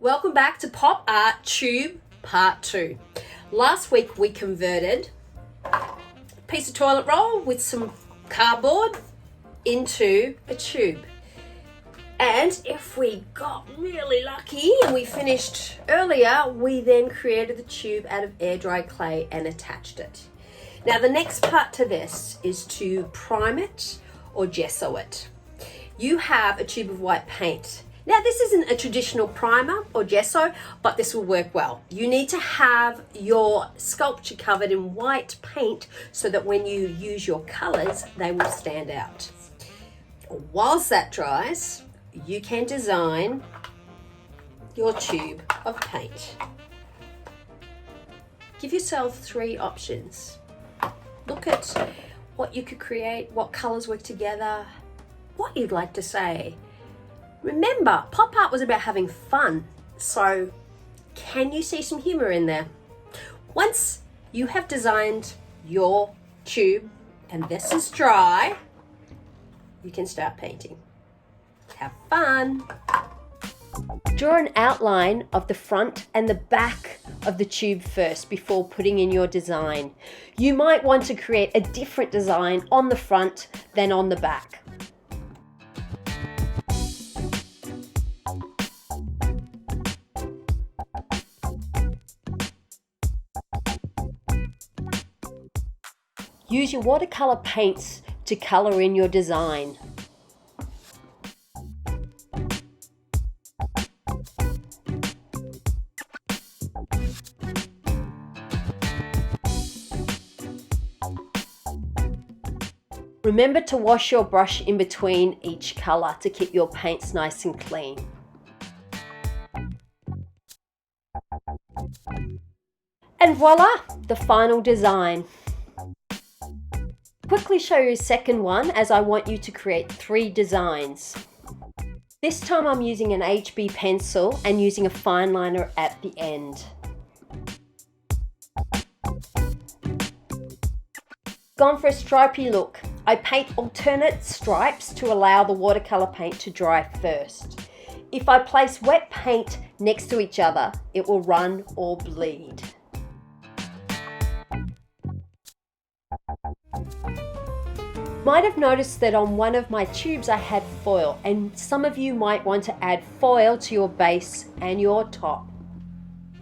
Welcome back to Pop Art Tube Part 2. Last week we converted a piece of toilet roll with some cardboard into a tube. And if we got really lucky and we finished earlier, we then created the tube out of air-dried clay and attached it. Now the next part to this is to prime it or gesso it. You have a tube of white paint. Now this isn't a traditional primer or gesso, but this will work well. You need to have your sculpture covered in white paint so that when you use your colors, they will stand out. Whilst that dries, you can design your tube of paint. Give yourself 3 options. Look at what you could create, what colors work together, what you'd like to say. Remember, pop art was about having fun, so can you see some humor in there? Once you have designed your tube and this is dry, you can start painting. Have fun! Draw an outline of the front and the back of the tube first before putting in your design. You might want to create a different design on the front than on the back. Use your watercolor paints to color in your design. Remember to wash your brush in between each color to keep your paints nice and clean. And voila, the final design. Quickly show you a second one as I want you to create 3 designs. This time I'm using an HB pencil and using a fine liner at the end. Gone for a stripy look. I paint alternate stripes to allow the watercolor paint to dry first. If I place wet paint next to each other, it will run or bleed. Might have noticed that on one of my tubes I had foil, and some of you might want to add foil to your base and your top.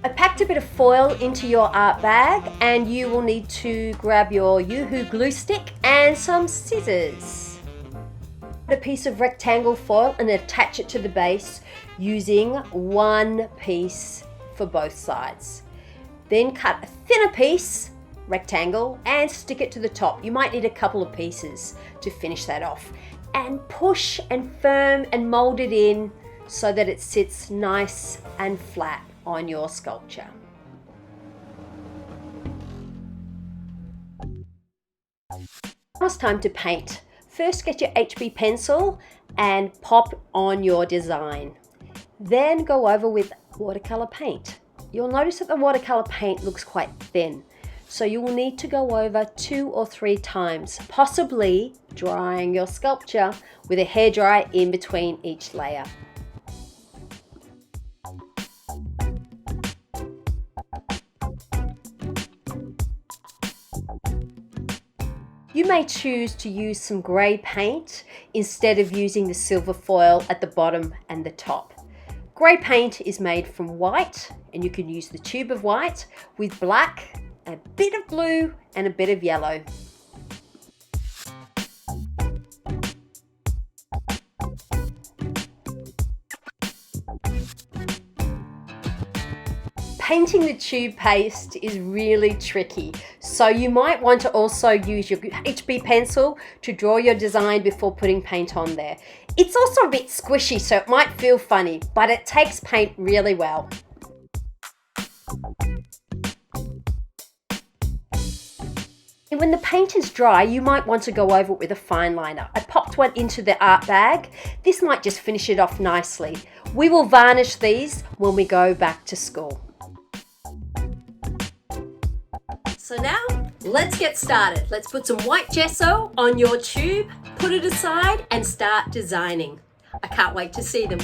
I packed a bit of foil into your art bag, and you will need to grab your Yoo-Hoo glue stick and some scissors. Put a piece of rectangle foil and attach it to the base using 1 piece for both sides. Then cut a thinner piece, rectangle, and stick it to the top. You might need a couple of pieces to finish that off. And push and firm and mold it in so that it sits nice and flat on your sculpture. Now it's time to paint. First get your HB pencil and pop on your design. Then go over with watercolor paint. You'll notice that the watercolor paint looks quite thin, so you will need to go over 2 or 3 times, possibly drying your sculpture with a hairdryer in between each layer. You may choose to use some grey paint instead of using the silver foil at the bottom and the top. Grey paint is made from white, and you can use the tube of white with black, a bit of blue and a bit of yellow. Painting the tube paste is really tricky, so you might want to also use your HB pencil to draw your design before putting paint on there. It's also a bit squishy, so it might feel funny, but it takes paint really well. And when the paint is dry, you might want to go over it with a fine liner. I popped one into the art bag. This might just finish it off nicely. We will varnish these when we go back to school. So now, let's get started. Let's put some white gesso on your tube, put it aside and start designing. I can't wait to see them.